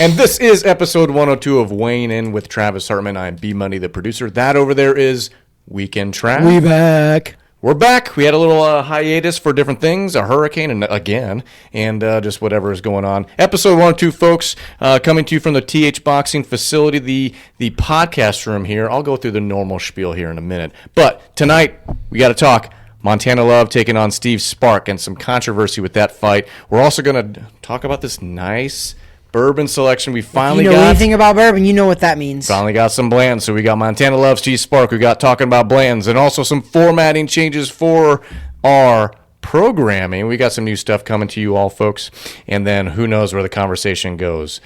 And this is episode 102 of Weighing In with Travis Hartman. I'm B-Money, the producer. That over there is Weekend Trav. We back. We're back. We had a little hiatus for different things, a hurricane, and just whatever is going on. Episode 102, folks, coming to you from the TH Boxing facility, the podcast room here. I'll go through the normal spiel here in a minute. But tonight, we got to talk Montana Love taking on Stevie Spark and some controversy with that fight. We're also going to talk about this nice Bourbon selection we finally got. If you know anything about Bourbon, you know what that means. Finally got some Blantons. So we got Montana Love, Stevie Spark. We got talking about Blantons and also some formatting changes for our programming. We got some new stuff coming to you all, folks. And then who knows where the conversation goes.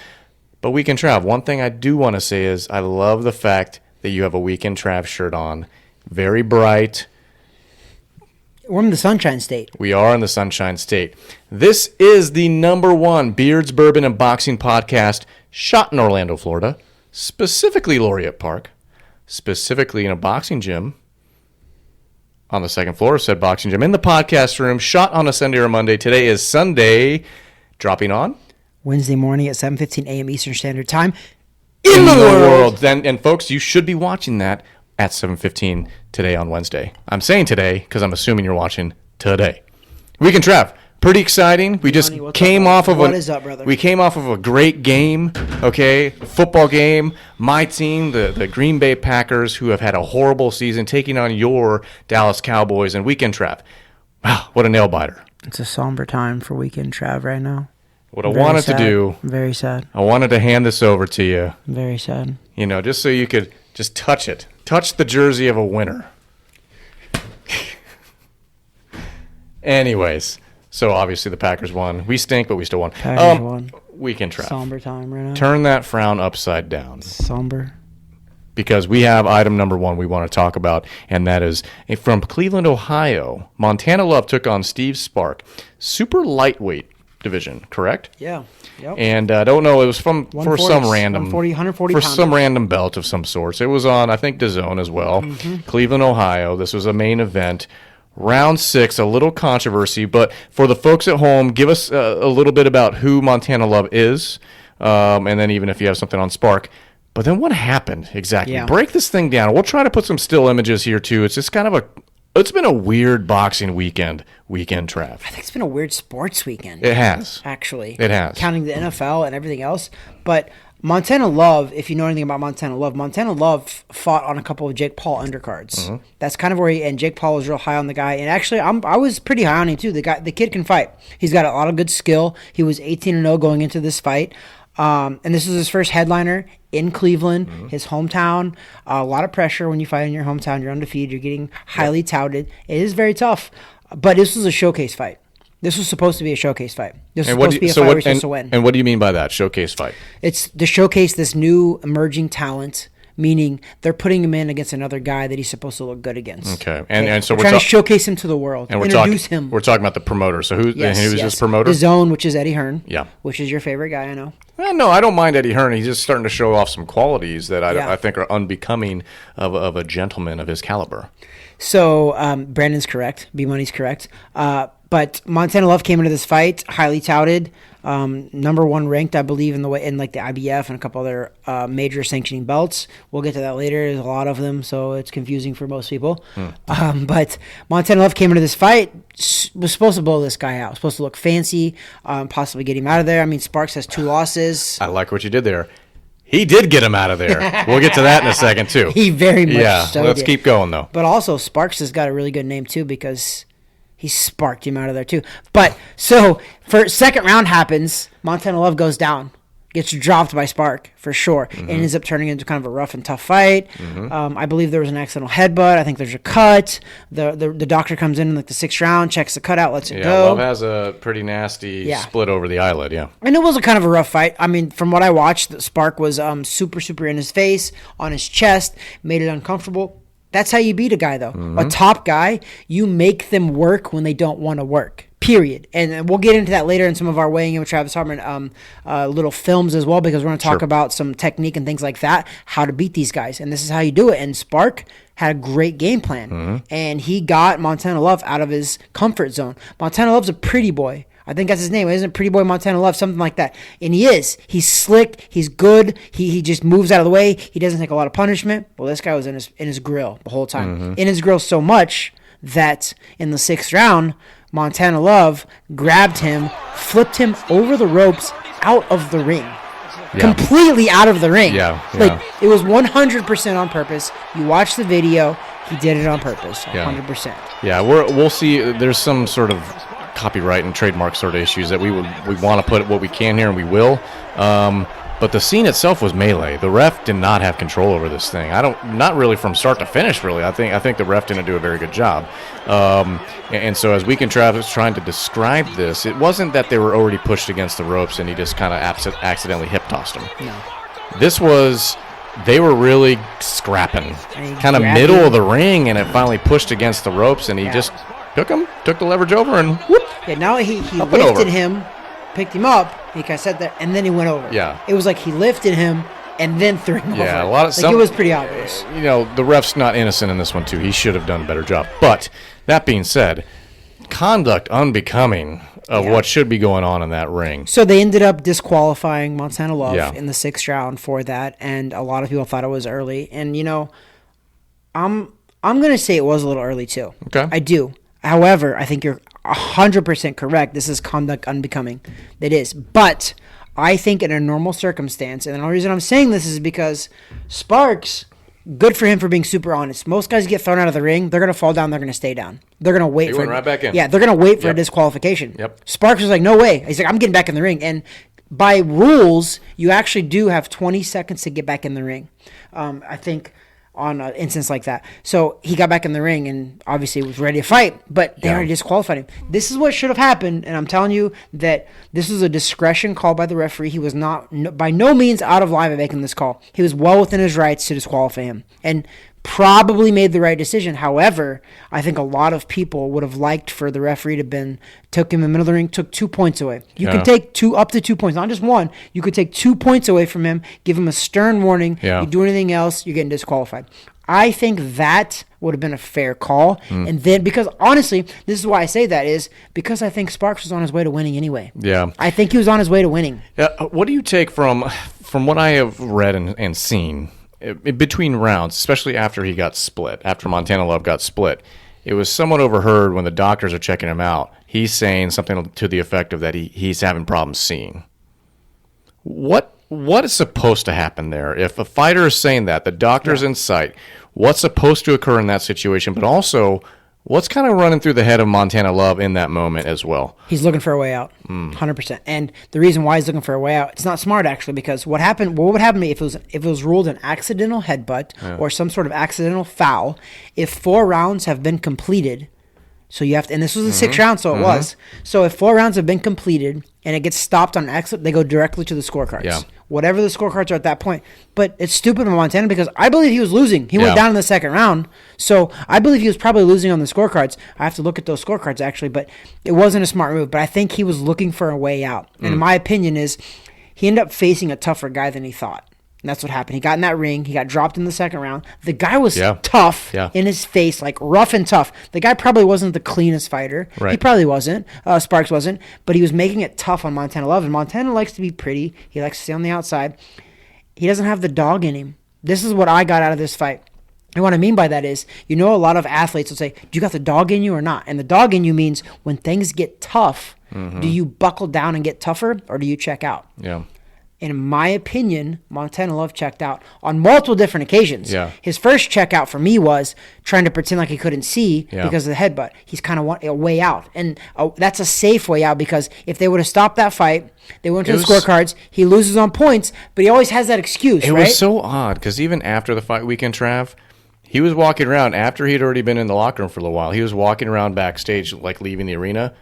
But Weekend Trav, one thing I do want to say is I love the fact that you have a Weekend Trav shirt on. Very bright. We're in the Sunshine State. We are in the Sunshine State. This is the #1 Beards, Bourbon, and Boxing podcast shot in Orlando, Florida, specifically Laureate Park, specifically in a boxing gym on the second floor of said boxing gym, in the podcast room, shot on a Sunday or Monday. Today is Sunday, dropping on Wednesday morning at 7:15 a.m. Eastern Standard Time in the world. Then, and folks, you should be watching that at 7:15 today on Wednesday. I'm saying today because I'm assuming you're watching today. Weekend Trav, pretty exciting. We just came off of we came off of a great game, okay? Football game. My team, the Green Bay Packers, who have had a horrible season, taking on your Dallas Cowboys. And Weekend Trav, wow, what a nail biter. It's a somber time for Weekend Trav right now. What I wanted to do, very sad. I wanted to hand this over to you. Very sad. You know, just so you could just touch it. Touch the jersey of a winner. Anyways, so obviously the Packers won. We stink, but we still won. Packers won. Weekend Trav. Somber time right now. Turn that frown upside down. Somber. Because we have item number 1 we want to talk about, and that is from Cleveland, Ohio. Montana Love took on Stevie Spark. Super lightweight division, correct? Yeah. Yep. And I don't know, it was for some random 140 for pounders. some random belt of some sorts. It was on, I think, DAZN as well. Cleveland, Ohio. This was a main event. Round 6, a little controversy, but for the folks at home, give us a little bit about who Montana Love is, and then even if you have something on Spark. But then what happened exactly? Yeah. Break this thing down. We'll try to put some still images here too. It's just kind of it's been a weird boxing weekend, Trav. I think it's been a weird sports weekend. It has. Actually. It has. Counting the NFL and everything else. But Montana Love, if you know anything about Montana Love fought on a couple of Jake Paul undercards. Mm-hmm. That's kind of where and Jake Paul was real high on the guy. And actually, I was pretty high on him too. The kid can fight. He's got a lot of good skill. He was 18-0 going into this fight. And this is his first headliner in Cleveland, his hometown. A lot of pressure when you fight in your hometown. You're undefeated. You're getting highly touted. It is very tough. But this was a showcase fight. This was supposed to be a showcase fight. This was supposed to be a fight where you're supposed to win. And what do you mean by that, showcase fight? It's to showcase this new emerging talent, meaning they're putting him in against another guy that he's supposed to look good against. Okay. And so we're trying to showcase him to the world, and introduce him. We're talking about the promoter. So who's this promoter? DAZN, which is Eddie Hearn. Yeah. Which is your favorite guy, I know. No, I don't mind Eddie Hearn. He's just starting to show off some qualities that I think are unbecoming of a gentleman of his caliber. So Brandon's correct. B-Money's correct. But Montana Love came into this fight highly touted, #1 ranked, I believe, in the IBF and a couple other major sanctioning belts. We'll get to that later. There's a lot of them, so it's confusing for most people. But Montana Love came into this fight, was supposed to blow this guy out, supposed to look fancy, possibly get him out of there. I mean, Sparks has 2 losses. I like what you did there. He did get him out of there. We'll get to that in a second, too. He very much so let's did. Keep going, though. But also, Sparks has got a really good name, too, because he sparked him out of there, too. But, so, for second round happens, Montana Love goes down, gets dropped by Spark, for sure, and ends up turning into kind of a rough and tough fight. I believe there was an accidental headbutt. I think there's a cut. The doctor comes in the 6th round, checks the cutout, lets it go. Love has a pretty nasty split over the eyelid, And it was a kind of a rough fight. I mean, from what I watched, Spark was super, super in his face, on his chest, made it uncomfortable. That's how you beat a guy, though. A top guy, you make them work when they don't want to work. Period. And we'll get into that later in some of our weighing in with Travis Hartman little films as well, because we're going to talk about some technique and things like that, how to beat these guys. And this is how you do it. And Spark had a great game plan. And he got Montana Love out of his comfort zone. Montana Love's a pretty boy. I think that's his name. Isn't it Pretty Boy Montana Love? Something like that. And he is. He's slick. He's good. He just moves out of the way. He doesn't take a lot of punishment. Well, this guy was in his grill the whole time. In his grill so much that in the 6th round, Montana Love grabbed him, flipped him over the ropes out of the ring. Completely out of the ring. Like, it was 100% on purpose. You watch the video. He did it on purpose, 100%. Yeah, we'll see. There's some sort of copyright and trademark sort of issues that we want to put what we can here, and we will. But the scene itself was melee. The ref did not have control over this thing. Not really from start to finish. Really, I think the ref didn't do a very good job. And so as Weekend Trav was trying to describe this, it wasn't that they were already pushed against the ropes and he just kind of accidentally hip tossed them. No. This was. They were really scrapping, kind of middle of the ring, and it finally pushed against the ropes, and he just took the leverage over, and whoop. Yeah, now he lifted him, picked him up, he kind of sat there, and then he went over. Yeah. It was like he lifted him and then threw him over. Yeah, a lot of it was pretty obvious. The ref's not innocent in this one, too. He should have done a better job. But that being said, conduct unbecoming of what should be going on in that ring. So they ended up disqualifying Montana Love in the 6th round for that, and a lot of people thought it was early. And I'm going to say it was a little early too. Okay, I do. However, I think you're 100% correct. This is conduct unbecoming. It is, but I think in a normal circumstance, and the only reason I'm saying this is because Sparks. Good for him for being super honest. Most guys get thrown out of the ring. They're going to fall down. They're going to stay down. They're going to wait for it. Right back in. Yeah, they're going to wait for a disqualification. Yep. Sparks was like, no way. He's like, I'm getting back in the ring. And by rules, you actually do have 20 seconds to get back in the ring. I think on an instance like that. So he got back in the ring and obviously was ready to fight, but they already disqualified him. This is what should have happened, and I'm telling you that this was a discretion call by the referee. He was not by no means out of line by making this call. He was well within his rights to disqualify him and probably made the right decision. However, I think a lot of people would have liked for the referee to took him in the middle of the ring, took 2 points away. You can take up to 2 points, not just one. You could take 2 points away from him, give him a stern warning. You do anything else, you're getting disqualified. I think that would have been a fair call. And then, because honestly, this is why I say that is because I think Sparks was on his way to winning anyway. Yeah. I think he was on his way to winning. What do you take from what I have read and seen between rounds, especially after he got split, after Montana Love got split? It was somewhat overheard when the doctors are checking him out. He's saying something to the effect of that he's having problems seeing. What is supposed to happen there? If a fighter is saying that, the doctor's in sight, what's supposed to occur in that situation? But also, what's kind of running through the head of Montana Love in that moment as well? He's looking for a way out, 100%. And the reason why he's looking for a way out, it's not smart actually, because what would happen if it was ruled an accidental headbutt or some sort of accidental foul? If 4 rounds have been completed, so you have to, and this was the 6th round, so it was. So if 4 rounds have been completed and it gets stopped on an accident, they go directly to the scorecards. Yeah. Whatever the scorecards are at that point. But it's stupid of Montana because I believe he was losing. He went down in the 2nd round. So I believe he was probably losing on the scorecards. I have to look at those scorecards actually, but it wasn't a smart move. But I think he was looking for a way out. And in my opinion is he ended up facing a tougher guy than he thought. And that's what happened. He got in that ring. He got dropped in the 2nd round. The guy was tough in his face, like rough and tough. The guy probably wasn't the cleanest fighter. Right. He probably wasn't. Sparks wasn't. But he was making it tough on Montana Love. And Montana likes to be pretty. He likes to stay on the outside. He doesn't have the dog in him. This is what I got out of this fight. And what I mean by that is, a lot of athletes will say, do you got the dog in you or not? And the dog in you means when things get tough, do you buckle down and get tougher or do you check out? Yeah. In my opinion, Montana Love checked out on multiple different occasions. Yeah. His first checkout for me was trying to pretend like he couldn't see because of the headbutt. He's kind of want a way out. And that's a safe way out because if they would have stopped that fight, they went to the scorecards, he loses on points, but he always has that excuse, It was so odd because even after the fight weekend, Trav, he was walking around after he'd already been in the locker room for a little while. He was walking around backstage like leaving the arena.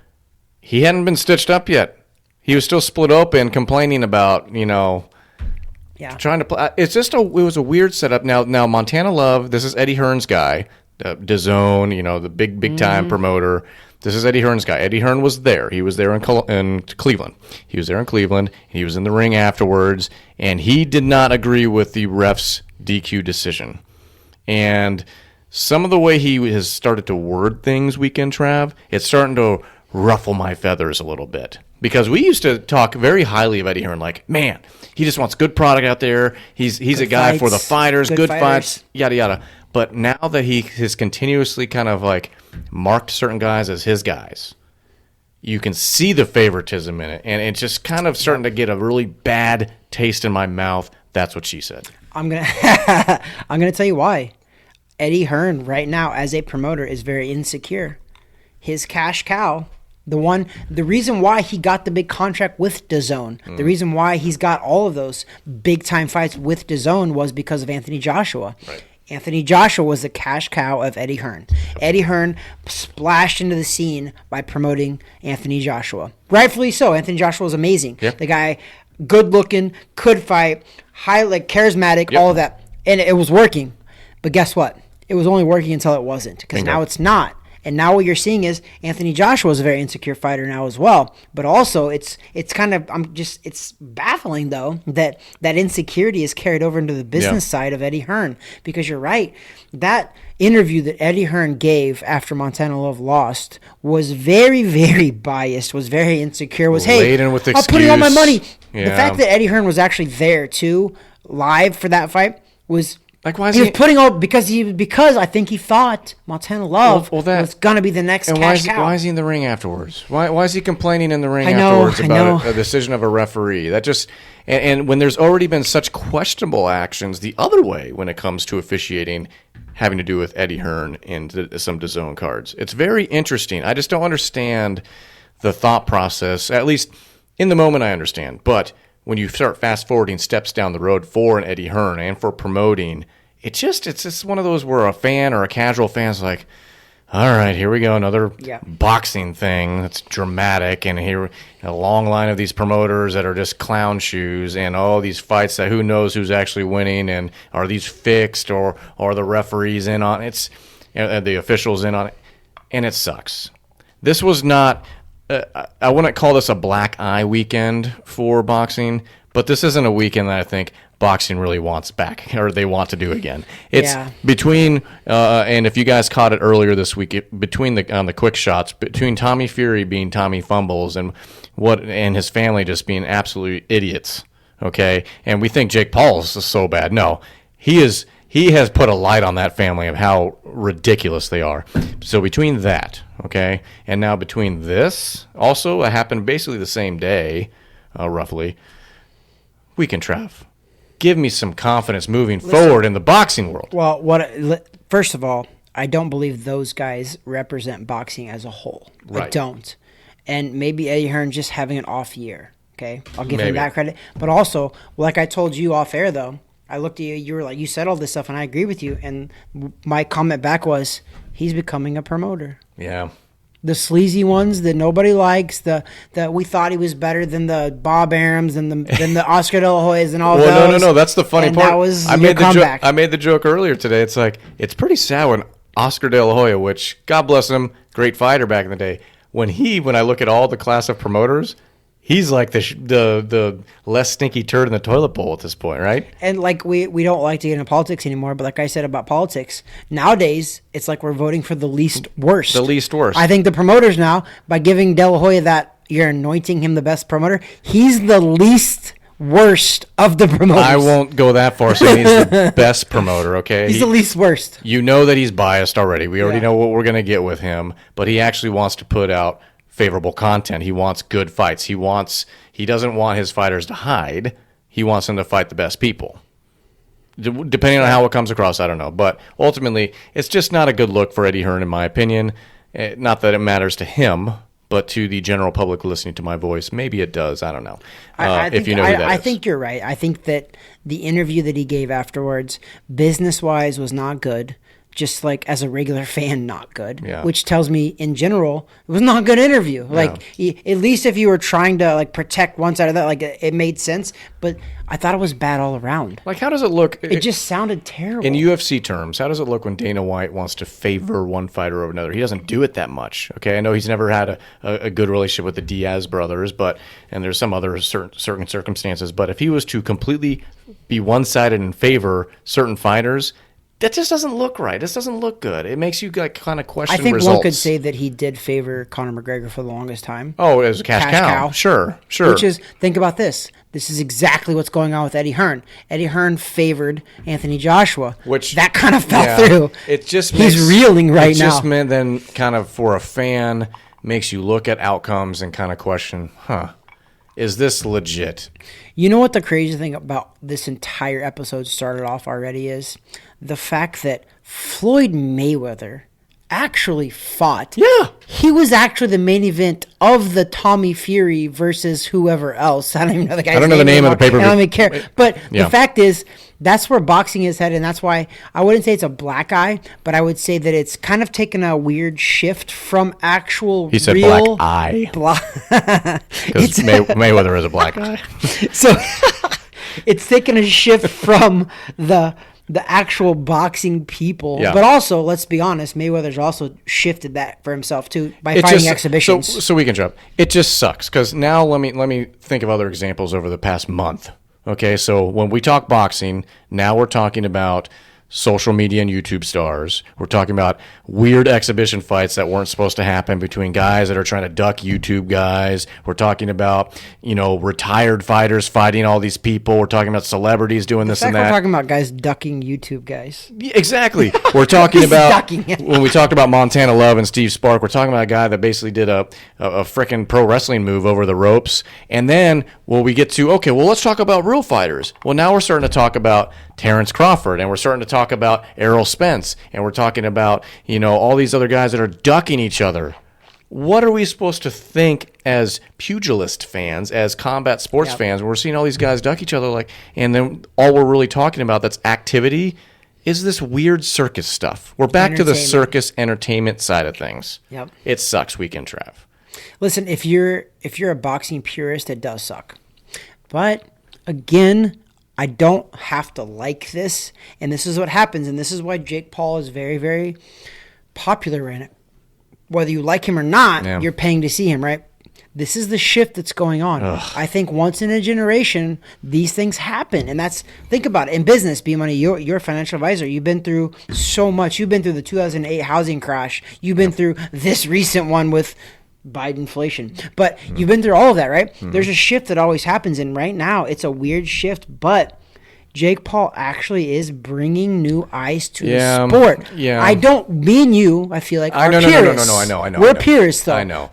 He hadn't been stitched up yet. He was still split open, complaining about, trying to play. It's just it was a weird setup. Now Montana Love, this is Eddie Hearn's guy, DAZN, the big time promoter. This is Eddie Hearn's guy. Eddie Hearn was there. He was there in Cleveland. He was there in Cleveland. He was in the ring afterwards, and he did not agree with the ref's DQ decision. And some of the way he has started to word things, Weekend Trav, it's starting to ruffle my feathers a little bit. Because we used to talk very highly of Eddie Hearn, like, man, he just wants good product out there. He's a guy for the fighters, good fights, yada, yada. But now that he has continuously kind of like marked certain guys as his guys, you can see the favoritism in it. And it's just kind of starting to get a really bad taste in my mouth. That's what she said. I'm gonna tell you why. Eddie Hearn right now as a promoter is very insecure. His cash cow, the reason why he got the big contract with DAZN, the reason why he's got all of those big time fights with DAZN was because of Anthony Joshua. Right. Anthony Joshua was the cash cow of Eddie Hearn. Eddie Hearn splashed into the scene by promoting Anthony Joshua. Rightfully so. Anthony Joshua was amazing. Yep. The guy, good looking, could fight, charismatic, all of that. And it was working. But guess what? It was only working until it wasn't. Because now it's not. And now what you're seeing is Anthony Joshua is a very insecure fighter now as well. But also it's kind of it's baffling though that insecurity is carried over into the business side of Eddie Hearn. Because you're right, that interview that Eddie Hearn gave after Montana Love lost was very, very biased, was very insecure, was laden with I'll put in all my money. Yeah. The fact that Eddie Hearn was actually there too, live for that fight was like, why is he was putting all because I think he thought Montana Love was gonna be the next cash cow. Why is he in the ring afterwards? Why is he complaining in the ring afterwards about a decision of a referee? That just and when there's already been such questionable actions the other way when it comes to officiating having to do with Eddie Hearn and some DAZN cards. It's very interesting. I just don't understand the thought process. At least in the moment I understand, but when you start fast forwarding steps down the road for an Eddie Hearn and for promoting, it's just one of those where a fan or a casual fan's like, all right, here we go, another boxing thing that's dramatic, and here a long line of these promoters that are just clown shoes, and all these fights that who knows who's actually winning, and are these fixed or are the referees in on it? The officials in on it, and it sucks. This was not. I wouldn't call this a black eye weekend for boxing, but this isn't a weekend that I think boxing really wants back or they want to do again. It's between and if you guys caught it earlier this week, between the quick shots, between Tommy Fury being Tommy Fumbles and his family just being absolute idiots. Okay, and we think Jake Paul is so bad. No, he has put a light on that family of how ridiculous they are. So between that, okay, and now between this, also it happened basically the same day, roughly. Weekend Trav, give me some confidence moving forward in the boxing world. Well, first of all, I don't believe those guys represent boxing as a whole. Right. I don't. And maybe Eddie Hearn just having an off year. Okay, I'll give him that credit. But also, like I told you off air though, I looked at you, you were like, you said all this stuff, and I agree with you. And my comment back was, he's becoming a promoter. Yeah. The sleazy ones that nobody likes, that we thought he was better than the Bob Arams and the Oscar De La Hoyas and all those. No. That's the funny and part. That was I made the joke earlier today. It's like, it's pretty sad when Oscar De La Hoya, which, God bless him, great fighter back in the day, when I look at all the class of promoters, he's like the less stinky turd in the toilet bowl at this point, right? And like we don't like to get into politics anymore, but like I said about politics, nowadays it's like we're voting for the least worst. The least worst. I think the promoters now, by giving De La Hoya that you're anointing him the best promoter, he's the least worst of the promoters. I won't go that far saying he's the best promoter, okay? He's the least worst. You know that he's biased already. We already know what we're going to get with him, but he actually wants to put out favorable content. He wants good fights. He doesn't want his fighters to hide. He wants them to fight the best people. Depending on how it comes across, I don't know. But ultimately, it's just not a good look for Eddie Hearn, in my opinion. Not that it matters to him, but to the general public listening to my voice, maybe it does. I don't know. If you know who that is. I think you're right. I think that the interview that he gave afterwards, business-wise, was not good. Just like as a regular fan, not good. Yeah. Which tells me, in general, it was not a good interview. Like, at least if you were trying to like protect one side of that, like it made sense. But I thought it was bad all around. Like, how does it look? It just sounded terrible. In UFC terms, how does it look when Dana White wants to favor one fighter over another? He doesn't do it that much. Okay, I know he's never had a good relationship with the Diaz brothers, and there's some other certain circumstances. But if he was to completely be one-sided and favor certain fighters, that just doesn't look right. This doesn't look good. It makes you like kind of question I think results. one could say that he did favor Conor McGregor for the longest time. Oh, as a cash cow. Sure. Which is, think about this. This is exactly what's going on with Eddie Hearn. Eddie Hearn favored Anthony Joshua, which that kind of fell through. It just he's reeling right now. It just meant then kind of for a fan makes you look at outcomes and kind of question, is this legit? You know what the crazy thing about this entire episode started off already is? The fact that Floyd Mayweather actually fought. Yeah. He was actually the main event of the Tommy Fury versus whoever else. I don't even know the guy's name. I don't know the name of the pay-per-view. I don't even care. But the fact is, that's where boxing is headed, and that's why I wouldn't say it's a black eye, but I would say that it's kind of taken a weird shift from actual He said real black eye. Because Mayweather is a black eye. So it's taken a shift from the actual boxing people. Yeah. But also, let's be honest, Mayweather's also shifted that for himself too by fighting exhibitions. So we can jump. It just sucks because now let me think of other examples over the past month. Okay, so when we talk boxing, now we're talking about social media and YouTube stars. We're talking about weird exhibition fights that weren't supposed to happen between guys that are trying to duck YouTube guys. We're talking about, retired fighters fighting all these people. We're talking about celebrities doing this and that. We're talking about guys ducking YouTube guys. Yeah, exactly. We're talking about when we talked about Montana Love and Steve Spark, we're talking about a guy that basically did a freaking pro wrestling move over the ropes. And then we get to, let's talk about real fighters. Well, now we're starting to talk about Terrence Crawford, and we're starting to talk about Errol Spence, and we're talking about, all these other guys that are ducking each other. What are we supposed to think as pugilist fans, as combat sports fans, when we're seeing all these guys duck each other, and then all we're really talking about that's activity is this weird circus stuff. We're back to the circus entertainment side of things. Yep. It sucks, Weekend Trav. Listen, if you're a boxing purist, it does suck. But again, I don't have to like this, and this is what happens, and this is why Jake Paul is very, very popular in it. Whether you like him or not, you're paying to see him, right? This is the shift that's going on. Ugh. I think once in a generation, these things happen, and think about it. In business, B-Money, you're a financial advisor. You've been through so much. You've been through the 2008 housing crash. You've been through this recent one with Biden inflation. But you've been through all of that, right? Mm-hmm. There's a shift that always happens, and right now it's a weird shift, but Jake Paul actually is bringing new eyes to the sport. Yeah. I feel like are purists. No, I know. We're purists, though. I know.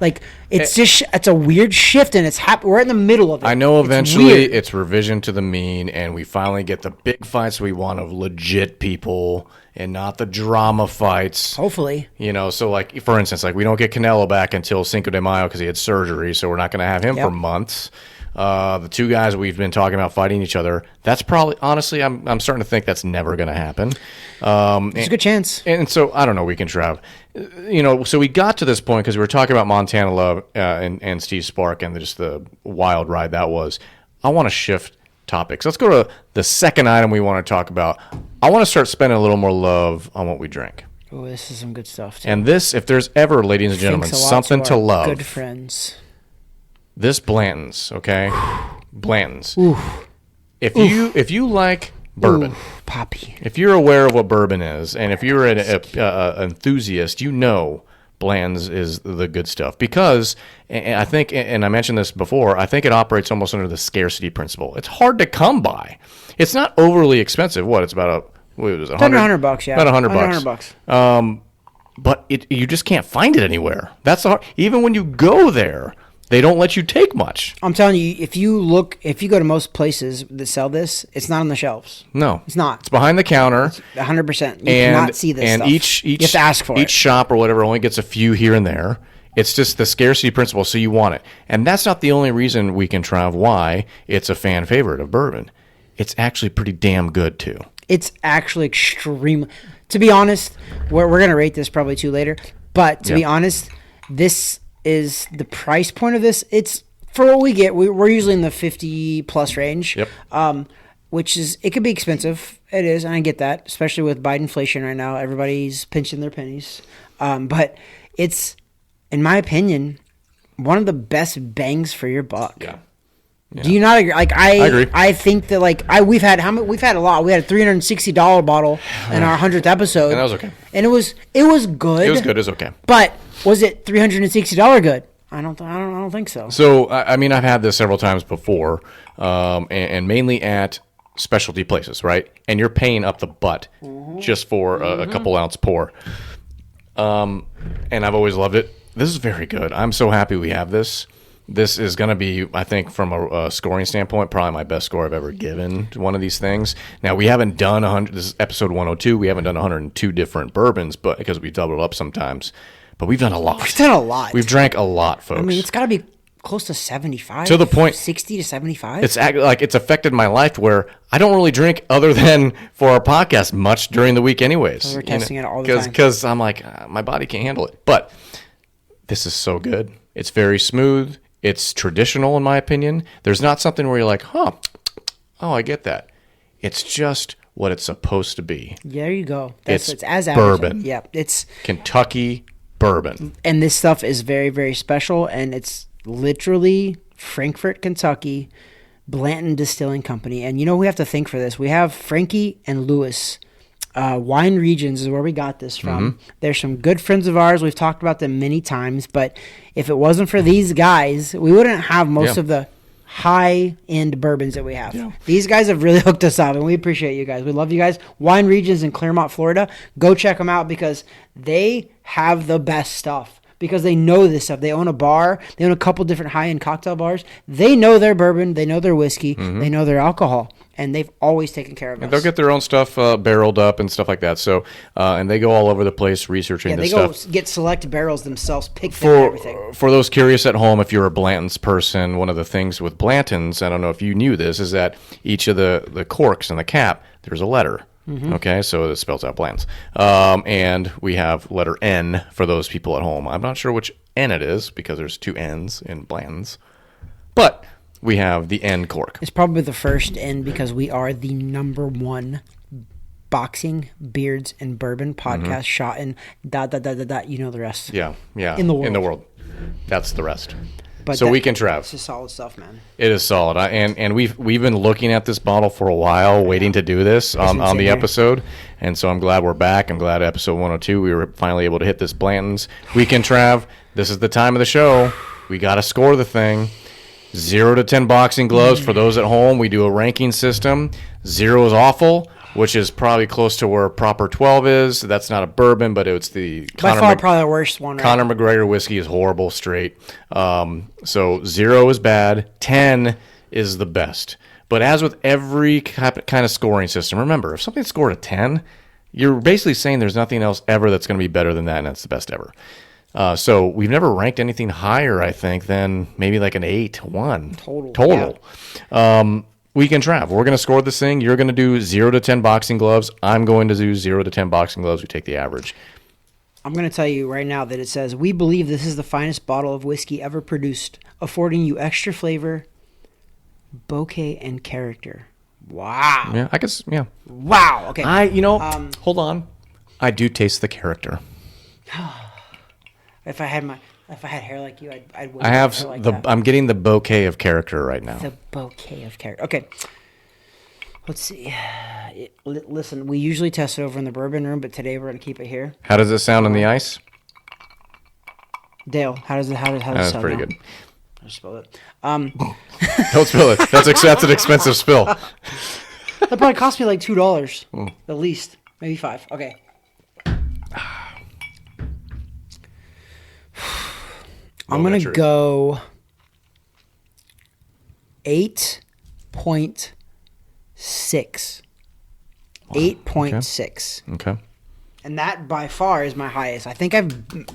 It's a weird shift, and it's we're in the middle of it. I know eventually it's revision to the mean, and we finally get the big fights we want of legit people and not the drama fights. Hopefully. So for instance, we don't get Canelo back until Cinco de Mayo because he had surgery, so we're not going to have him for months. The two guys we've been talking about fighting each other, that's probably, honestly, I'm starting to think that's never going to happen. There's a good chance. And so, I don't know, Weekend Trav. So we got to this point because we were talking about Montana Love and Steve Spark and just the wild ride that was. I want to shift topics. Let's go to the second item we want to talk about. I want to start spending a little more love on what we drink. Oh, this is some good stuff, too. And this, if there's ever, ladies and gentlemen, something to love. Good friends. This Blanton's, okay? Blanton's. Oof. If you like bourbon, poppy. If you're aware of what bourbon is, and if you're an enthusiast, Blanton's is the good stuff. Because, and I think, and I mentioned this before, I think it operates almost under the scarcity principle. It's hard to come by. It's not overly expensive. It's about $100, yeah. About $100. But you just can't find it anywhere. That's hard. Even when you go there, they don't let you take much. I'm telling you, if you go to most places that sell this, it's not on the shelves. No. It's not. It's behind the counter. 100%. You cannot see this stuff. And you have to ask for it. Each shop or whatever only gets a few here and there. It's just the scarcity principle, so you want it. And that's not the only reason Weekend Trav why it's a fan favorite of bourbon. It's actually pretty damn good, too. It's actually extreme. To be honest, we're going to rate this probably too later. But to be honest, this is the price point of this. It's for what we get. We're usually in the 50 plus range. Yep. Which is, it could be expensive. It is, and I get that, especially with Biden inflation right now. Everybody's pinching their pennies. But it's, in my opinion, one of the best bangs for your buck. Yeah. Do you not agree? Like I agree. I think that we've had a lot. We had a $360 bottle in our 100th episode, And that was okay. And it was good. It was good. It was okay. But was it $360 good? I don't think so. So I mean, I've had this several times before, and mainly at specialty places, right? And you're paying up the butt just for a couple ounce pour. And I've always loved it. This is very good. I'm so happy we have this. This is going to be, I think, from a scoring standpoint, probably my best score I've ever given to one of these things. Now, we haven't done 100. This is episode 102. We haven't done 102 different bourbons, but because we double up sometimes. But we've done a lot. We've done a lot. We've drank a lot, folks. I mean, it's got to be close to 75. To the point. 60 to 75. It's it's affected my life where I don't really drink other than for our podcast much during the week anyways. So we're testing it all the time. Because I'm like, my body can't handle it. But this is so good. It's very smooth. It's traditional, in my opinion. There's not something where you're like, oh, I get that. It's just what it's supposed to be. There you go. It's as bourbon. Yeah, it's Kentucky bourbon. And this stuff is very, very special, and it's literally Frankfort, Kentucky, Blanton Distilling Company. And we have to think for this. We have Frankie and Lewis. Wine Regions is where we got this from. Mm-hmm. There's some good friends of ours. We've talked about them many times, but if it wasn't for these guys, we wouldn't have most of the high-end bourbons that we have. Yeah. These guys have really hooked us up, and we appreciate you guys. We love you guys. Wine Regions in Claremont, Florida. Go check them out because they have the best stuff. Because they know this stuff. They own a bar. They own a couple different high-end cocktail bars. They know their bourbon. They know their whiskey. Mm-hmm. They know their alcohol. And they've always taken care of us. And they'll get their own stuff barreled up and stuff like that. So, and they go all over the place researching this stuff. They go get select barrels themselves, pick them and everything. For those curious at home, if you're a Blanton's person, one of the things with Blantons, I don't know if you knew this, is that each of the corks and the cap, there's a letter. Mm-hmm. Okay, so it spells out Blantons. And we have letter N for those people at home. I'm not sure which N it is because there's two N's in Blantons. But we have the N cork. It's probably the first N because we are the #1 boxing, beards, and bourbon podcast shot in ... You know the rest. Yeah. In the world. In the world. That's the rest. But so we can trav. This is solid stuff, man. It is solid, and we've been looking at this bottle for a while, waiting to do this on the episode, and so I'm glad we're back. I'm glad episode 102 we were finally able to hit this Blanton's. We can trav. This is the time of the show. We got to score the thing. 0 to 10 boxing gloves for those at home. We do a ranking system. 0 is awful, which is probably close to where proper 12 is. That's not a bourbon, but it's the by far probably the worst one. Right? Conor McGregor whiskey is horrible straight. So 0 is bad. 10 is the best. But as with every kind of scoring system, remember, if something's scored a 10, you're basically saying there's nothing else ever that's going to be better than that, and that's the best ever. So we've never ranked anything higher, I think, than maybe like an 8, 1. Total. Yeah. We can trav. We're going to score this thing. You're going to do 0 to 10 boxing gloves. I'm going to do 0 to 10 boxing gloves. We take the average. I'm going to tell you right now that it says, we believe this is the finest bottle of whiskey ever produced, affording you extra flavor, bouquet, and character. Wow. Yeah, I guess, yeah. Wow. Okay. Hold on. I do taste the character. If I had hair like you, I'd I have like that. I'm getting the bouquet of character right now. The bouquet of character. Okay. Let's see. Listen, we usually test it over in the bourbon room, but today we're going to keep it here. How does it sound on the ice? Dale, how does it sound? That's pretty good. I'll spill it. Don't spill it. That's an expensive spill. That probably cost me like $2 at least, maybe $5. Okay. I'm going to go 8.6. 8.6. Okay. And that by far is my highest. I think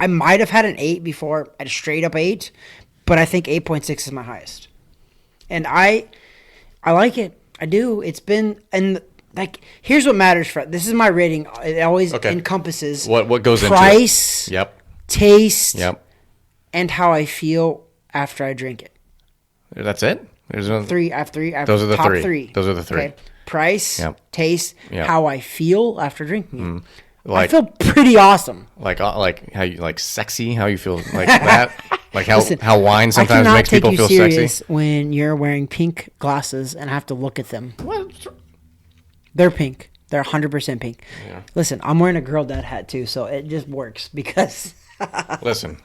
I might have had an 8 before, at a straight up 8, but I think 8.6 is my highest. And I like it. I do. It's been, and like, here's what matters for this is my rating. It always encompasses what goes price, into it. Yep. Taste, yep, and how I feel after I drink it. That's it? There's no three. I have three. Those are the top three. 3. Those are the 3. Okay. Price, taste, yep. How I feel after drinking it. Like, I feel pretty awesome. Like how you like sexy, how you feel like that. Like how Listen, how wine I sometimes cannot makes take people you feel serious sexy. when you're wearing pink glasses and I have to look at them. What? They're pink. They're 100% pink. Yeah. Listen, I'm wearing a girl dad hat too, so it just works because Listen,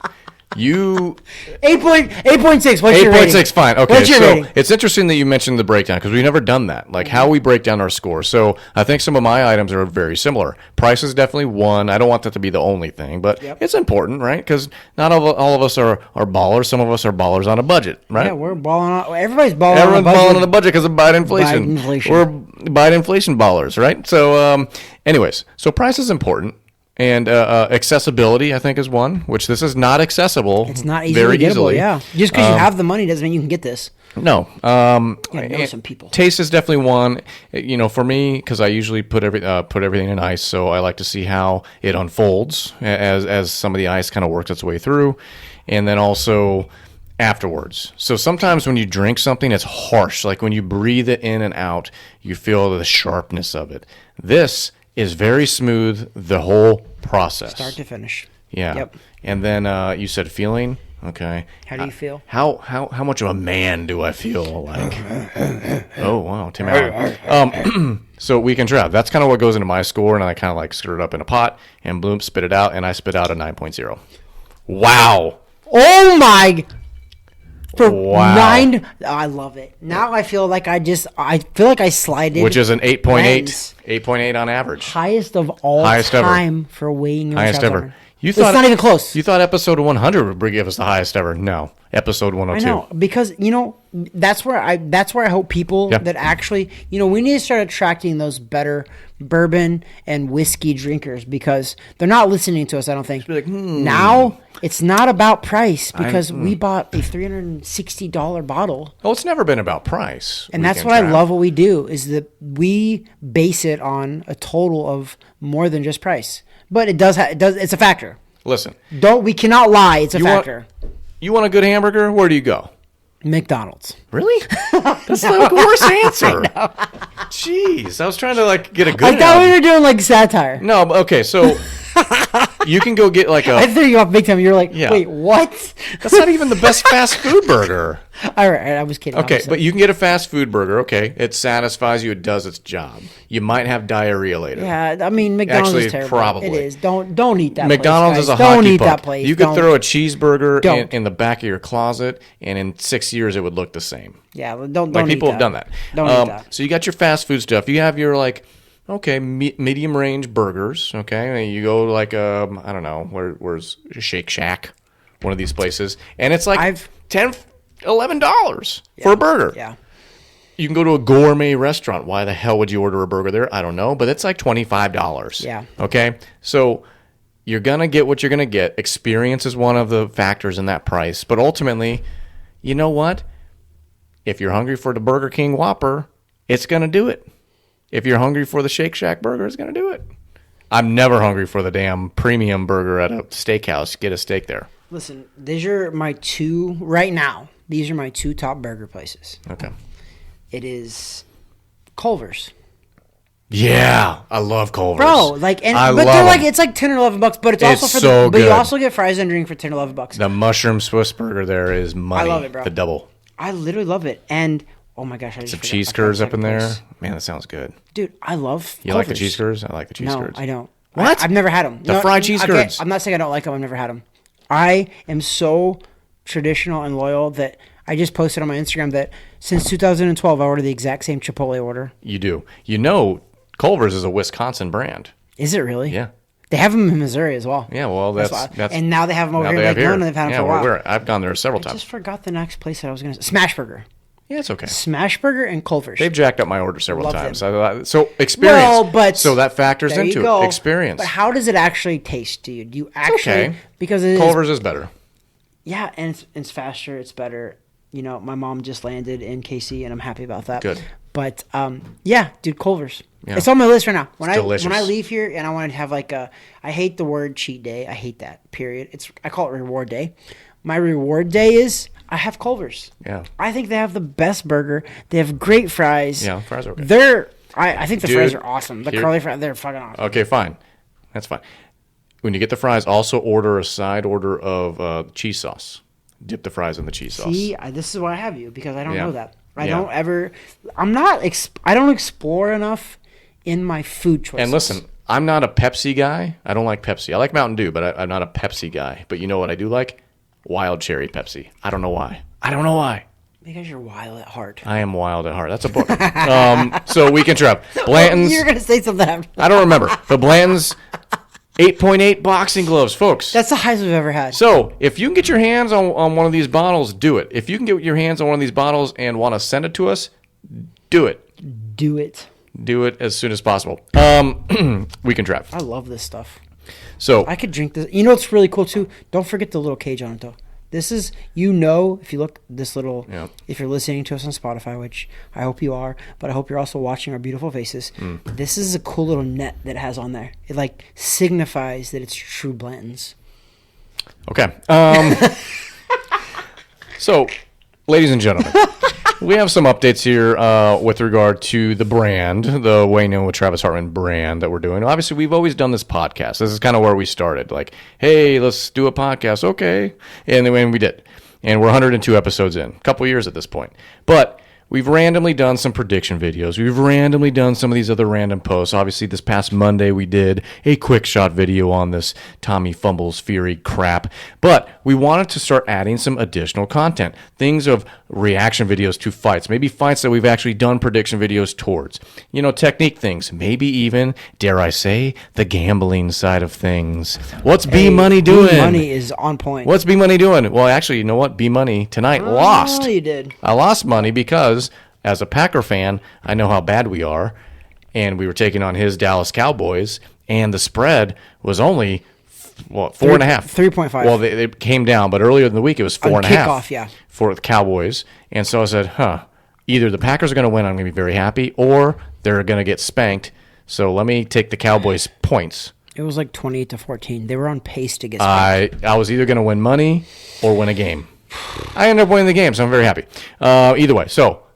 you 8.6. What's your rating? 8.6, fine. Okay, What's your so rating? it's interesting that you mentioned the breakdown because we've never done that, like how we break down our score. So I think some of my items are very similar. Price is definitely one. I don't want that to be the only thing, but it's important, right? Because not all of us are ballers. Some of us are ballers on a budget, right? Yeah, we're balling on. Everybody's balling Everyone's on a budget. balling on a budget because of Biden inflation. Biden inflation. We're Biden inflation ballers, right? So, anyways, so price is important. And accessibility, I think, is one, which this is not accessible. It's not very gettable, easily. yeah. Just because you have the money doesn't mean you can get this. No. Yeah, know some people. Taste is definitely one. You know, for me, because I usually put everything in ice, so I like to see how it unfolds as some of the ice kind of works its way through, and then also afterwards. So sometimes when you drink something, it's harsh. Like when you breathe it in and out, you feel the sharpness of it. This is very smooth the whole process. Start to finish. Yeah. Yep. And then you said feeling. Okay. How do you feel? How much of a man do I feel like? Oh wow, Tim Allen. So we can try. That's kind of what goes into my score, and I kind of like stir it up in a pot and bloom, spit it out, and I spit out a 9.0. Wow. Oh my! For Wow. 9, I love it. Now I feel like I feel like I slided. Which is an 8.8. lens. 8.8 on average. Highest of all Highest ever. time for weighing yourself. Highest ever. Iron. You It's thought not even close. You thought episode 100 would give us the highest ever. No, episode I 102. know, because that's where I hope people Yeah. that actually we need to start attracting those better bourbon and whiskey drinkers because they're not listening to us. I don't think now it's not about price because we bought a $360 bottle, Oh, it's never been about price. and that's what I love. What we do is that we base it on a total of more than just price, but it does. It's a factor. Listen, We cannot lie. It's a factor. You want a good hamburger? Where do you go? McDonald's. Really? That's like the worst answer. Jeez, I was trying to get a good. I thought we one. were doing satire. No, okay, so you can go get I threw you off big time. You were like, Yeah. wait, what? That's not even the best fast food burger. All right, I was kidding. Okay, obviously. but you can get a fast food burger. Okay, it satisfies you. It does its job. You might have diarrhea later. Yeah, I mean, McDonald's Actually, is terrible. probably. It is. Don't eat that McDonald's place, is a guys. Don't hockey eat puck. that place. You could Don't. throw a cheeseburger Don't. in the back of your closet, and in 6 years it would look the same. Yeah, don't Like eat people that. have done that. Don't eat that. So you got your fast food stuff. You have your medium range burgers. Okay, and you go I don't know where's Shake Shack, one of these places, and it's like $11 for a burger. Yeah. You can go to a gourmet restaurant. Why the hell would you order a burger there? I don't know, but it's like $25. Yeah. Okay, so you're gonna get what you're gonna get. Experience is one of the factors in that price, but ultimately, you know what? If you're hungry for the Burger King Whopper, it's going to do it. If you're hungry for the Shake Shack burger, it's going to do it. I'm never hungry for the damn premium burger at a steakhouse. Get a steak there. Listen, these are my two right now. These are my two top burger places. Okay. It is Culver's. Yeah, I love Culver's. Bro, but they're it's like $10 or $11, but it's also It's for so but you good. also get fries and drink for $10 or $11. The mushroom Swiss burger there is money. I love it, bro. The double. I literally love it. And oh my gosh, I just Some forgot cheese my curds up in second there. place. Man, that sounds good. Dude, I love You like the Culver's. cheese curds? I like the cheese No, curds. I don't. What? I've never had them. The fried cheese curds. I'm not saying I don't like them. I've never had them. I am so traditional and loyal that I just posted on my Instagram that since 2012, I order the exact same Chipotle order. You do. You know, Culver's is a Wisconsin brand. Is it really? Yeah. They have them in Missouri as well. Yeah, well, that's and now they have them over now here. they have Like, no, they've had them yeah, for a while. I've gone there several I times. just forgot the next place that I was going to say. Smash Burger. Yeah, it's okay. Smash Burger and Culver's. They've jacked up my order several Love times. them. So experience. Well, but so that factors there you into go. it. Experience. But how does it actually taste, dude? You actually okay. because it is Culver's is better. yeah, and it's faster. It's better. You know, my mom just landed in KC, and I'm happy about that. Good. But yeah, dude, Culver's. Yeah. It's on my list right now. When delicious. when I leave here and I want to have I hate the word cheat day. I hate that. Period. I call it reward day. My reward day is I have Culver's. Yeah. I think they have the best burger. They have great fries. Yeah, fries are okay. I think the Dude, fries are awesome. The here- curly fries, they're fucking awesome. Okay, fine. That's fine. When you get the fries, also order a side order of cheese sauce. dip the fries in the cheese sauce. See, this is why I have you, because I don't Yeah. know that. I Yeah. don't ever. I don't explore enough in my food choices. And listen, I'm not a Pepsi guy. I don't like Pepsi. I like Mountain Dew, but I'm not a Pepsi guy. But you know what I do like? Wild cherry Pepsi. I don't know why. Because you're wild at heart. I am wild at heart. That's a book. So Weekend Trev. Blanton's. You're gonna say something. I don't remember. But Blanton's 8.8 boxing gloves, folks. That's the highest we've ever had. So if you can get your hands on one of these bottles, do it. If you can get your hands on one of these bottles and want to send it to us, do it. Do it. Do it as soon as possible. Weekend Trev. I love this stuff. So I could drink this. You know what's really cool too? Don't forget the little cage on it though. This is, if you look this little, if you're listening to us on Spotify, which I hope you are, but I hope you're also watching our beautiful faces. This is a cool little net that it has on there. It like signifies that it's true Blantons. Okay. So, ladies and gentlemen, we have some updates here with regard to the brand, the Weighing In with Travis Hartman brand that we're doing. Obviously, we've always done this podcast. This is kind of where we started. Like, hey, let's do a podcast. Okay. And then we did. And we're 102 episodes in, a couple years at this point. But we've randomly done some prediction videos. We've randomly done some of these other random posts. Obviously, this past Monday, we did a quick shot video on this Tommy Fumbles Fury crap. But we wanted to start adding some additional content. Things of reaction videos to fights. Maybe fights that we've actually done prediction videos towards. You know, technique things. Maybe even, dare I say, the gambling side of things. What's B-Money doing? B-Money is on point. What's B-Money doing? Well, actually, you know what? B-Money tonight lost. Oh, you did. I lost money because, as a Packer fan, I know how bad we are. And we were taking on his Dallas Cowboys, and the spread was only, 4.5. 3.5. Well, they came down, but earlier in the week it was 4.5 kickoff, yeah. for the Cowboys. And so I said, either the Packers are going to win, I'm going to be very happy, or they're going to get spanked. So let me take the Cowboys points. It was like 28-14. They were on pace to get spanked. I was either going to win money or win a game. I ended up winning the game, so I'm very happy. Either way.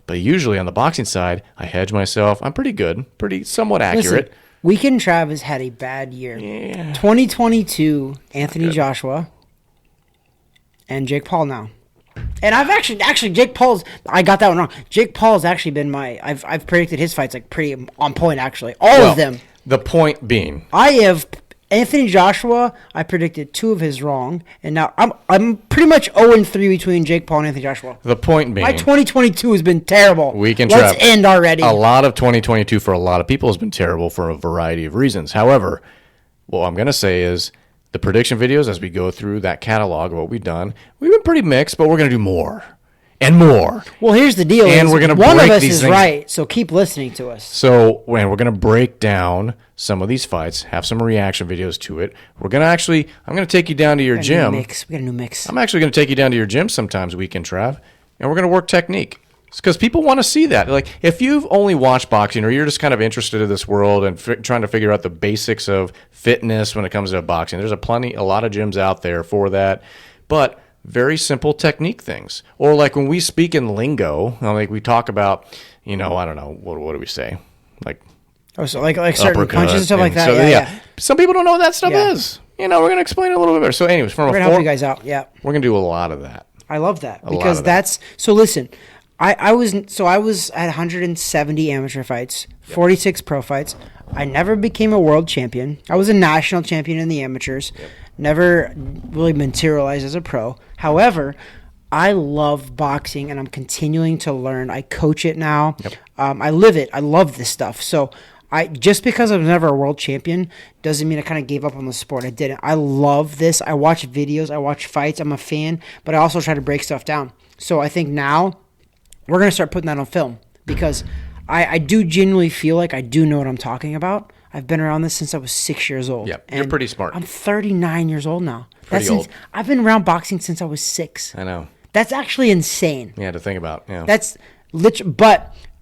But usually on the boxing side, I hedge myself. I'm pretty good, somewhat accurate. Listen, Weekend Travis had a bad year. Yeah. 2022, Anthony Joshua and Jake Paul now. And I've actually Jake Paul's, I got that one wrong. Jake Paul's actually been I've predicted his fights like pretty on point actually. All of them. The point being, I have Anthony Joshua, I predicted 2 of his wrong, and now I'm pretty much 0-3 between Jake Paul and Anthony Joshua. The point being, my 2022 has been terrible. Let's end already. A lot of 2022 for a lot of people has been terrible for a variety of reasons. However, what I'm going to say is the prediction videos, as we go through that catalog of what we've done, we've been pretty mixed, but we're going to do more and more. Well, here's the deal. And we're going to break one of us these is things. Right, so keep listening to us. So, we're going to break down some of these fights, have some reaction videos to it. We're going to I'm going to take you down to your gym. We got a new mix. I'm actually going to take you down to your gym sometimes, Weekend Trav, and we're going to work technique. Because people want to see that. Like, if you've only watched boxing or you're just kind of interested in this world and trying to figure out the basics of fitness when it comes to boxing, there's a lot of gyms out there for that. But very simple technique things. Or like when we speak in lingo, like we talk about, I don't know, what do we say? Like, so like certain punches and stuff like that. So, yeah. Some people don't know what that stuff is. We're going to explain it a little bit better. So anyways, we're going to help you guys out. Yeah. We're going to do a lot of that. I love that because that's so. Listen, I was at 170 amateur fights, 46 pro fights. I never became a world champion. I was a national champion in the amateurs. Never really materialized as a pro. However, I love boxing and I'm continuing to learn. I coach it now. I live it. I love this stuff. So just because I was never a world champion doesn't mean I kind of gave up on the sport. I didn't. I love this. I watch videos. I watch fights. I'm a fan, but I also try to break stuff down. So I think now we're going to start putting that on film because I do genuinely feel like I do know what I'm talking about. I've been around this since I was 6 years old. Yep, you're pretty smart. I'm 39 years old now. Pretty old. I've been around boxing since I was 6. I know. That's actually insane. Yeah, to think about. Yeah. That's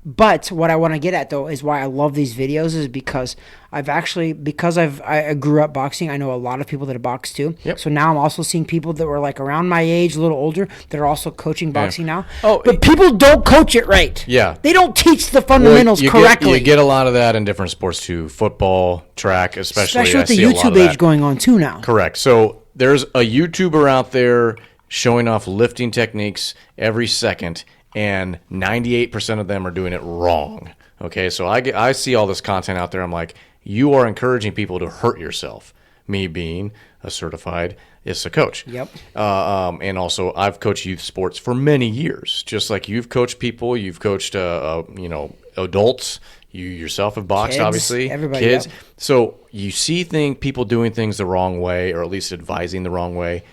But what I want to get at though is why I love these videos is because I grew up boxing. I know a lot of people that have boxed too. Yep. So now I'm also seeing people that were like around my age, a little older, that are also coaching boxing now. Oh, but people don't coach it right. Yeah. They don't teach the fundamentals correctly. You get a lot of that in different sports too. Football, track, especially with the YouTube age going on too now. Correct. So there's a YouTuber out there. showing off lifting techniques every second, and 98% of them are doing it wrong. Okay, so I see all this content out there. I'm like, you are encouraging people to hurt yourself. Me being a certified ISSA coach. Yep. And also, I've coached youth sports for many years. Just like you've coached people, you've coached, adults. You yourself have boxed, Kids, obviously. everybody, Kids. yep. So you see people doing things the wrong way, or at least advising the wrong way.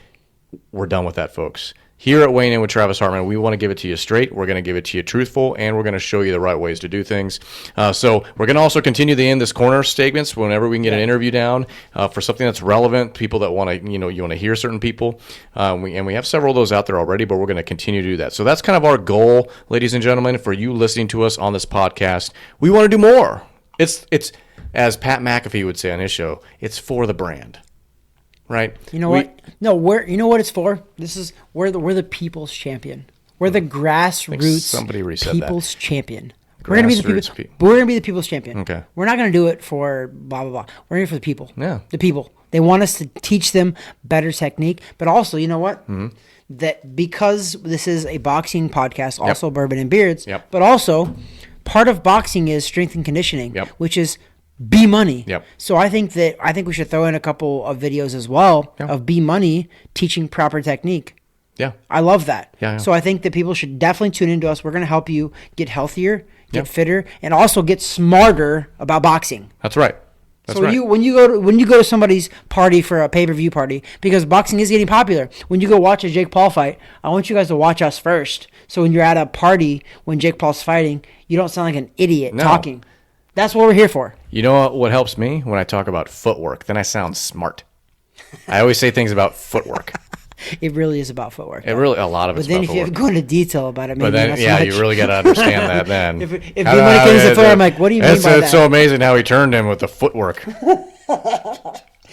We're done with that, folks. Here at Weighing In with Travis Hartman, we want to give it to you straight. We're going to give it to you truthful, and we're going to show you the right ways to do things. So we're going to also continue the In This Corner statements whenever we can get an interview down for something that's relevant, people that want to, you want to hear certain people. And we have several of those out there already, but we're going to continue to do that. So that's kind of our goal, ladies and gentlemen, for you listening to us on this podcast. We want to do more. It's as Pat McAfee would say on his show, it's for the brand. Right. You know what? No, you know what it's for? We're the people's champion. We're the grassroots people's champion. We're gonna be the people's champion. Okay. We're not gonna do it for blah blah blah. We're here for the people. Yeah. The people. They want us to teach them better technique, but also, you know what? Mm-hmm. That because this is a boxing podcast, also Bourbon and Beards, Yep. but also part of boxing is strength and conditioning, Yep. which is B Money. Yep. So I think we should throw in a couple of videos as well of B Money teaching proper technique. Yeah. I love that. Yeah. So I think that people should definitely tune into us. We're going to help you get healthier, get Yep. fitter, and also get smarter about boxing. That's right. That's so right. when you go to somebody's party for a pay-per-view party, because boxing is getting popular, when you go watch a Jake Paul fight, I want you guys to watch us first. So when you're at a party when Jake Paul's fighting, you don't sound like an idiot talking. That's what we're here for. You know what helps me when I talk about footwork? Then I sound smart. I always say things about footwork. It really is about footwork. A lot of it's But then about if footwork. you go into detail about it, maybe But then, not so yeah, much. you really got to understand that then. If when it comes to foot, I'm like, what do you mean by that? It's so amazing how he turned him with the footwork.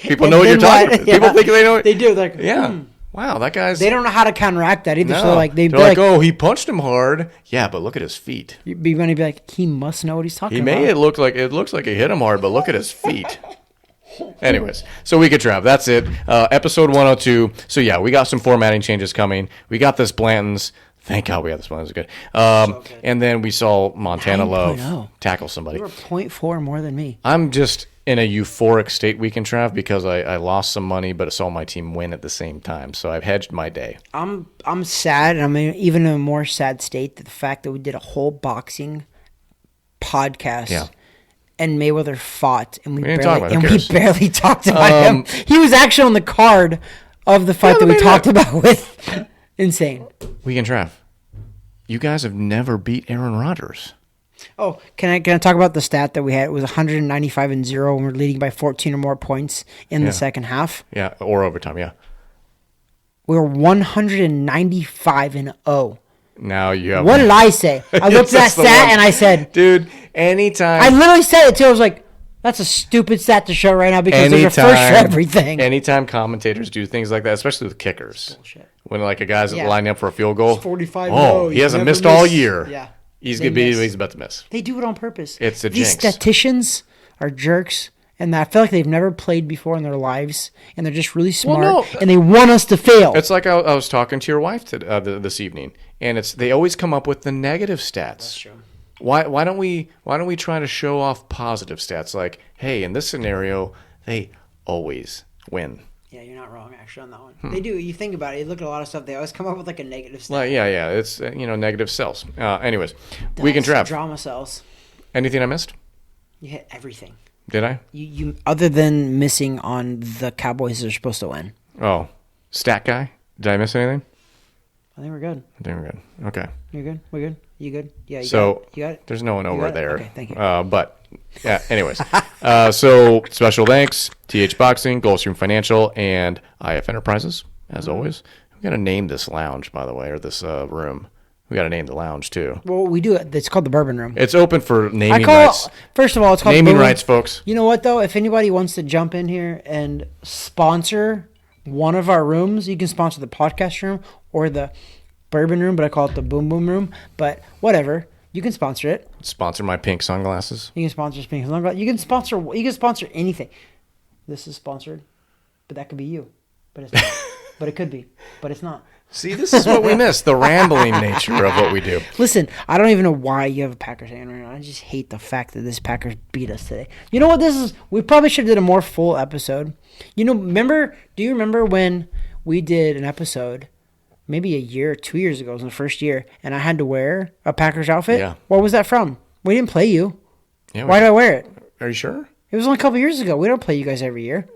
People know what you're then talking what? about. People think they know it. They do. They're like, Yeah. Wow, that guy's... They don't know how to counteract that either. No. So they're like, They're like, oh, he punched him hard. Yeah, but look at his feet. you'd be going to be like, he must know what he's talking about. It looks like he hit him hard, but look at his feet. Anyways, so we could Trav. That's it. Episode 102. So yeah, we got some formatting changes coming. We got this Blanton's. Thank God we got this Blanton's. Good. And then we saw Montana 9.0. Love tackle somebody. You were 0.4 more than me. I'm just in a euphoric state weekend, Trav, because I lost some money, but I saw my team win at the same time. So I've hedged my day. I'm sad, and I'm even in a more sad state that the fact that we did a whole boxing podcast. Yeah. And Mayweather fought, and we didn't talk about it. Who we cares? barely talked about him. He was actually on the card of the fight that we talked about with. Insane. Weekend Trav, you guys have never beat Aaron Rodgers. Oh, can I talk about the stat that we had? It was 195-0, and we're leading by 14 or more points in the second half. Yeah, or overtime. Yeah. We were 195-0. Now you have. What did I say? I looked at that stat and I said, dude, anytime. I literally said it too. I was like, that's a stupid stat to show right now because there's a first for everything. Anytime commentators do things like that, especially with kickers, when like a guy's lining up for a field goal, 45. Oh, he hasn't missed all year. Yeah, he's about to miss. They do it on purpose. It's a These jinx. statisticians are jerks, and I feel like they've never played before in their lives, and they're just really smart, and they want us to fail. It's like I was talking to your wife this evening, and they always come up with the negative stats. That's true. Why don't we try to show off positive stats? Like, hey, in this scenario, they always win. Yeah, you're not wrong actually on that one. They do. You think about it. You look at a lot of stuff. They always come up with like a negative stat. Well, yeah. It's negative cells. Anyways, we can draft. Drama cells. Anything I missed? You hit everything. Did I? You other than missing on the Cowboys are supposed to win. Oh, stat guy. Did I miss anything? I think we're good. Okay. You're good. We're good. You good? Yeah. You got it. There's no one over there. Okay, thank you. But yeah. Anyways, so special thanks, TH Boxing, Gulfstream Financial, and IF Enterprises. As always, we got to name this lounge, by the way, or this room. We got to name the lounge too. Well, we do it. It's called the Bourbon Room. It's open for naming rights. First of all, it's called naming Bourbon. rights, folks. You know what though? If anybody wants to jump in here and sponsor one of our rooms, you can sponsor the podcast room or the Bourbon Room, but I call it the Boom Boom Room. But whatever, you can sponsor it. Sponsor my pink sunglasses. You can sponsor Pink Sunglasses. You can sponsor anything. This is sponsored, but that could be you. But it's not. but it could be. But it's not. See, this is what we miss, the rambling nature of what we do. Listen, I don't even know why you have a Packers fan right now. I just hate the fact that this Packers beat us today. You know what this is? We probably should have did a more full episode. Do you remember when we did an episode maybe a year or 2 years ago? It was in the first year, and I had to wear a Packers outfit? Yeah. What was that from? We didn't play you. Yeah, Why did I wear it? Are you sure? It was only a couple years ago. We don't play you guys every year.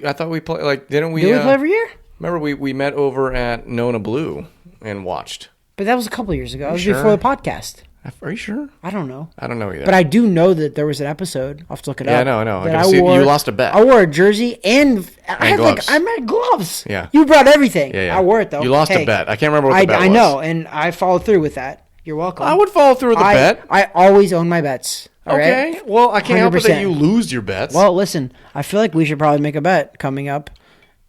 I thought we played, like, didn't we? Do we play every year? Remember, we met over at Nona Blue and watched. But that was a couple years ago. That was sure? before the podcast. Are you sure? I don't know. I don't know either. But I do know that there was an episode. I'll have to look it up. Yeah, I know. That I see you lost a bet. I wore a jersey and I had gloves. I had gloves. Yeah. You brought everything. Yeah. I wore it though. You lost a bet. I can't remember what the bet was. I know, and I followed through with that. You're welcome. I would follow through with the bet. I always own my bets. All Okay. right? Well, I can't help it that 100%. you lose your bets. Well, listen, I feel like we should probably make a bet coming up.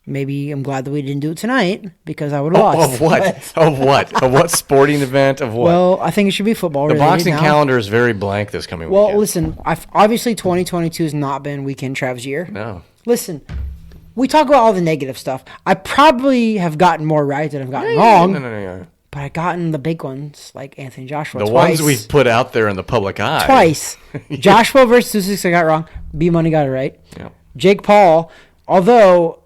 Maybe I'm glad that we didn't do it tonight because I would have lost. Of what? Of what? Of what sporting event? Of what? Well, I think it should be football. The related boxing now. calendar is very blank this coming Well, weekend. listen, obviously 2022 has not been Weekend Trav's year. No. Listen, we talk about all the negative stuff. I probably have gotten more right than I've gotten wrong, No. but I've gotten the big ones like Anthony Joshua The twice. ones we've put out there in the public eye. Twice. Joshua versus 2-6 I got wrong. B-Money got it right. Yeah. Jake Paul, although,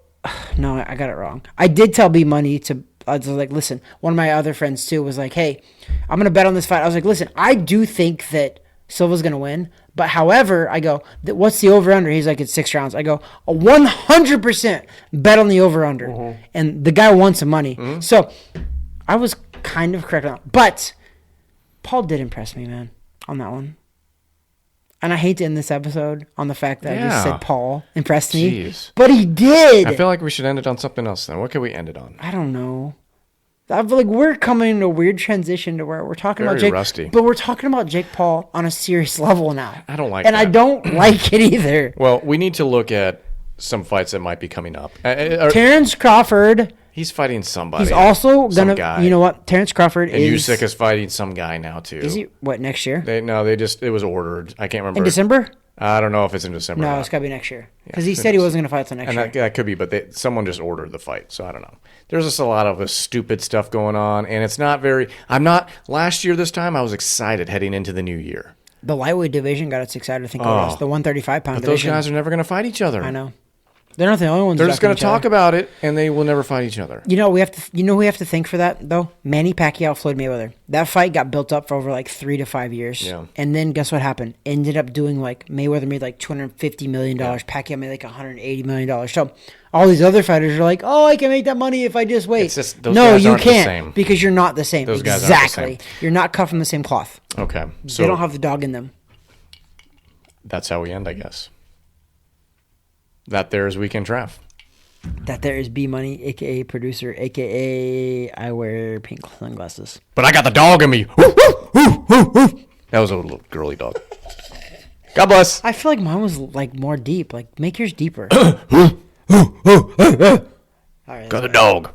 no, I got it wrong. I did tell B-Money I was like, listen, one of my other friends too was like, hey, I'm going to bet on this fight. I was like, listen, I do think that Silva's going to win. But however, I go, what's the over-under? He's like, it's 6 rounds. I go, a 100% bet on the over-under. Mm-hmm. And the guy won some money. So I was kind of correct on that. But Paul did impress me, man, on that one. And I hate to end this episode on the fact that I just said Paul impressed me. Jeez. But he did. I feel like we should end it on something else then. What can we end it on? I don't know. I feel like we're coming into a weird transition to where we're talking about Very Jake. rusty. But we're talking about Jake Paul on a serious level now. I don't like and that. I don't like it either. Well, we need to look at some fights that might be coming up. Terrence Crawford. He's fighting somebody. He's also some gonna. guy. You know what? Terrence Crawford And is. Usyk is fighting some guy now too. Is he what next year? It was ordered. I can't remember. In December? I don't know if it's in December. or No, not. it's got to be next year. Because Yeah, he said he wasn't going to fight until next And year. that could be, but someone just ordered the fight, so I don't know. There's just a lot of this stupid stuff going on, and it's not very. Last year this time I was excited heading into the new year. The lightweight division got us excited. I think it was the 135-pound But those division. guys are never going to fight each other. I know. They're not the only ones. They're just going to ducking each talk other. about it, and they will never fight each other. You know, we have to think for that though. Manny Pacquiao, Floyd Mayweather. That fight got built up for over like 3 to 5 years. Yeah. And then guess what happened? Ended up doing like Mayweather made like $250 million. Pacquiao made like $180 million. So all these other fighters are like, oh, I can make that money if I just wait. It's just, those no, guys you aren't the can't same. because you're not the same. Those guys aren't the exactly. same. You're not cut from the same cloth. Okay, so They don't have the dog in them. that's how we end, I guess. That there is Weekend Draft. That there is B Money, aka producer, aka I wear pink sunglasses. But I got the dog in me. Woo, woo, woo, woo, woo. That was a little girly dog. God bless. I feel like mine was like more deep. Like make yours deeper. All right, Got the dog.